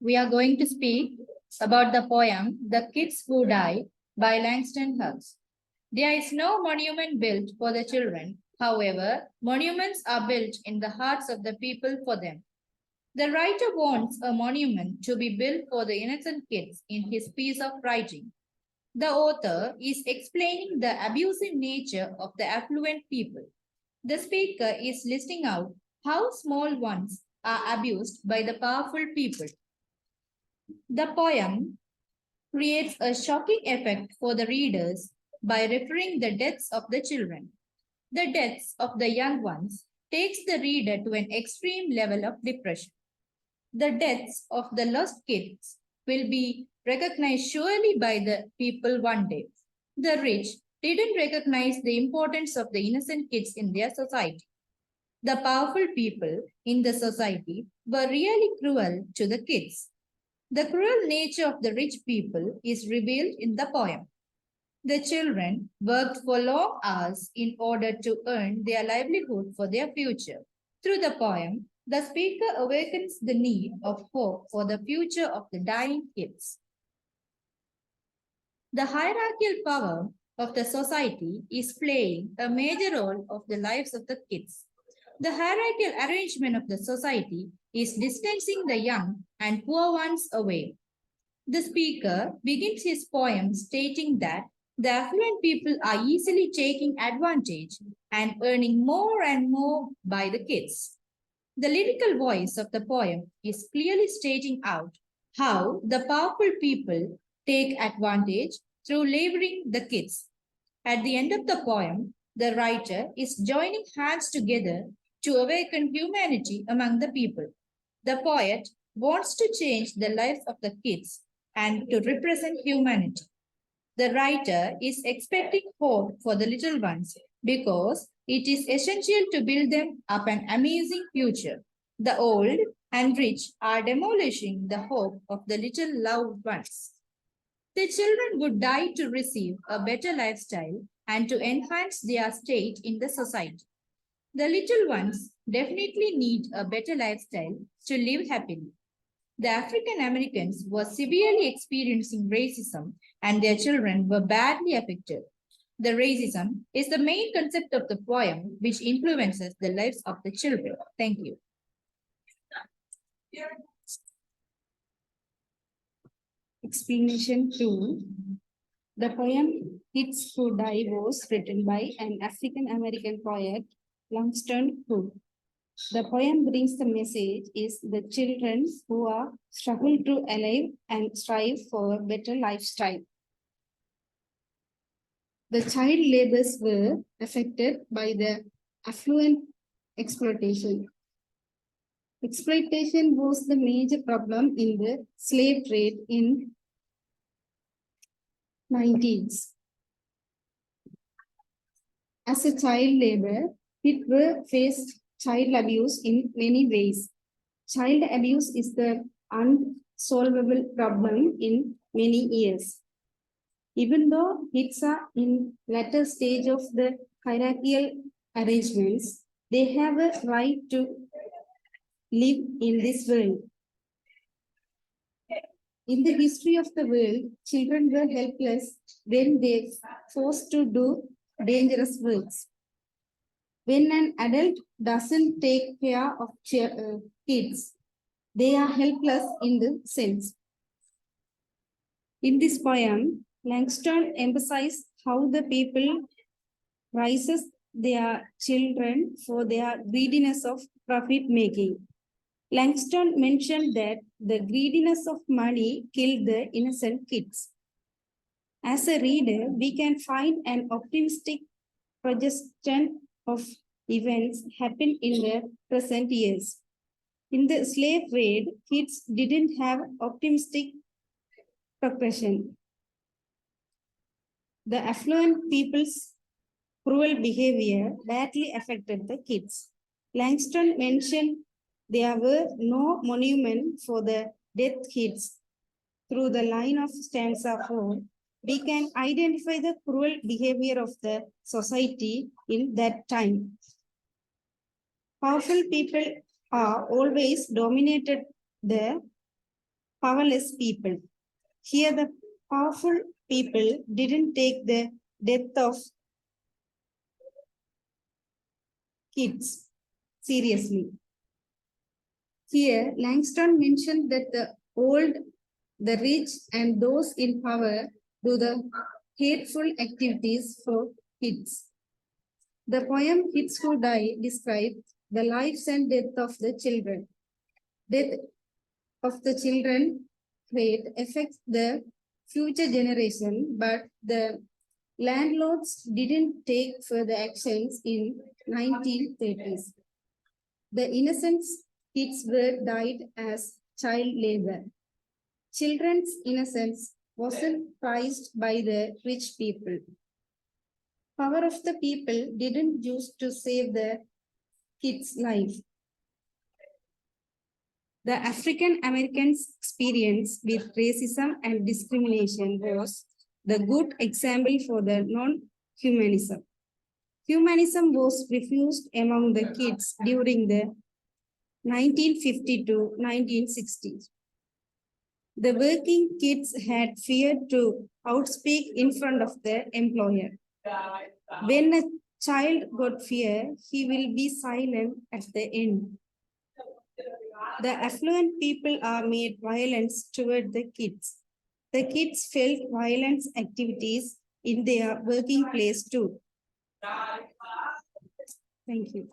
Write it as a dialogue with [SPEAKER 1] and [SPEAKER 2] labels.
[SPEAKER 1] We are going to speak about the poem The Kids Who Died by Langston Hughes. There is no monument built for the children. However, monuments are built in the hearts of the people for them. The writer wants a monument to be built for the innocent kids in his piece of writing. The author is explaining the abusive nature of the affluent people. The speaker is listing out how small ones are abused by the powerful people. The poem creates a shocking effect for the readers by referring the deaths of the children. The deaths of the young ones takes the reader to an extreme level of depression. The deaths of the lost kids will be recognized surely by the people one day. The rich didn't recognize the importance of the innocent kids in their society. The powerful people in the society were really cruel to the kids. The cruel nature of the rich people is revealed in the poem. The children worked for long hours in order to earn their livelihood for their future. Through the poem, the speaker awakens the need of hope for the future of the dying kids. The hierarchical power of the society is playing a major role of the lives of the kids. The hierarchical arrangement of the society is distancing the young and poor ones away. The speaker begins his poem stating that the affluent people are easily taking advantage and earning more and more by the kids. The lyrical voice of the poem is clearly stating out how the powerful people take advantage through laboring the kids. At the end of the poem, the writer is joining hands together to awaken humanity among the people. The poet wants to change the lives of the kids and to represent humanity. The writer is expecting hope for the little ones because it is essential to build them up an amazing future. The old and rich are demolishing the hope of the little loved ones. The children would die to receive a better lifestyle and to enhance their state in the society. The little ones definitely need a better lifestyle to live happily. The African Americans were severely experiencing racism and their children were badly affected. The racism is the main concept of the poem which influences the lives of the children. Thank you.
[SPEAKER 2] Explanation 2. The poem Kids Who Die was written by an African American poet, Langston Hughes. The poem brings the message is the children who are struggle to alive and strive for a better lifestyle. The child labors were affected by the affluent exploitation. Exploitation was the major problem in the slave trade in 90s. As a child labor, people faced child abuse in many ways. Child abuse is the unsolvable problem in many years. Even though kids are in latter stage of the hierarchical arrangements, they have a right to live in this world. In the history of the world, children were helpless when they forced to do dangerous works. When an adult doesn't take care of kids, they are helpless in the sense. In this poem, Langston emphasized how the people raises their children for their greediness of profit making. Langston mentioned that the greediness of money killed the innocent kids. As a reader, we can find an optimistic projection of events happen in the present years. In the slave trade, kids didn't have optimistic progression. The affluent people's cruel behavior badly affected the kids. Langston mentioned there were no monument for the dead kids. Through the line of stanza 4, we can identify the cruel behavior of the society in that time. Powerful people are always dominated the powerless people. Here, the powerful people didn't take the death of kids seriously. Here, Langston mentioned that the old, the rich, and those in power do the hateful activities for kids. The poem Kids Who Die describes the lives and death of the children. Death of the children rate affects the future generation, but the landlords didn't take further actions in 1930s. The innocent kids were died as child labor. Children's innocence wasn't prized by the rich people. Power of the people didn't use to save the kids' life. The African Americans' experience with racism and discrimination was the good example for the non-humanism. Humanism was refused among the kids during the 1950 to 1960s. The working kids had feared to outspeak in front of their employer. When a child got fear, he will be silent at the end. The affluent people are made violence toward the kids. The kids felt violence activities in their working place too. Thank you.